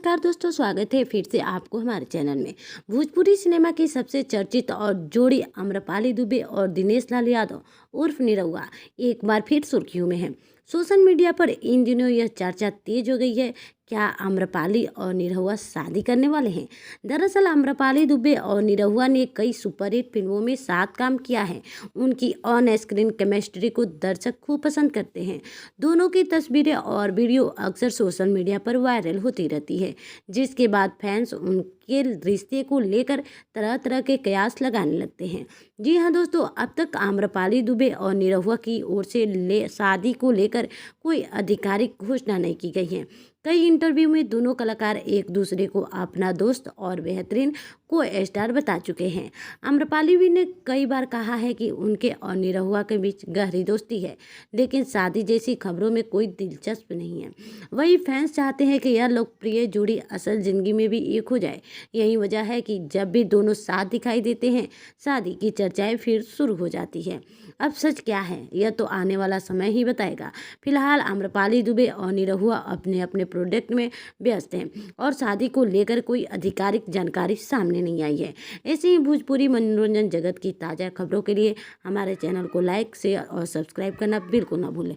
नमस्कार दोस्तों, स्वागत है फिर से आपको हमारे चैनल में। भोजपुरी सिनेमा की सबसे चर्चित और जोड़ी आम्रपाली दुबे और दिनेश लाल यादव उर्फ निरहुआ एक बार फिर सुर्खियों में है। सोशल मीडिया पर इन दिनों यह चर्चा तेज हो गई है, क्या आम्रपाली और निरहुआ शादी करने वाले हैं। दरअसल आम्रपाली दुबे और निरहुआ ने कई सुपरहिट फिल्मों में साथ काम किया है। उनकी ऑन स्क्रीन केमिस्ट्री को दर्शक खूब पसंद करते हैं। दोनों की तस्वीरें और वीडियो अक्सर सोशल मीडिया पर वायरल होती रहती है, जिसके बाद फैंस उनके रिश्ते को लेकर तरह तरह के कयास लगाने लगते हैं। जी हाँ दोस्तों, अब तक आम्रपाली दुबे और निरहुआ की ओर से शादी को लेकर कोई आधिकारिक घोषणा नहीं की गई है। कई इंटरव्यू में दोनों कलाकार एक दूसरे को अपना दोस्त और बेहतरीन को स्टार बता चुके हैं। आम्रपाली भी ने कई बार कहा है कि उनके और निरहुआ के बीच गहरी दोस्ती है, लेकिन शादी जैसी खबरों में कोई दिलचस्प नहीं है। वही फैंस चाहते हैं कि यह लोकप्रिय जोड़ी असल जिंदगी में भी एक हो जाए। यही वजह है कि जब भी दोनों साथ दिखाई देते हैं, शादी की चर्चाएं फिर शुरू हो जाती है। अब सच क्या है, यह तो आने वाला समय ही बताएगा। फिलहाल आम्रपाली दुबे और निरहुआ अपने अपने प्रोजेक्ट में व्यस्त हैं और शादी को लेकर कोई आधिकारिक जानकारी सामने नहीं आई है। ऐसे ही भोजपुरी मनोरंजन जगत की ताज़ा खबरों के लिए हमारे चैनल को लाइक, शेयर और सब्सक्राइब करना बिल्कुल ना भूलें।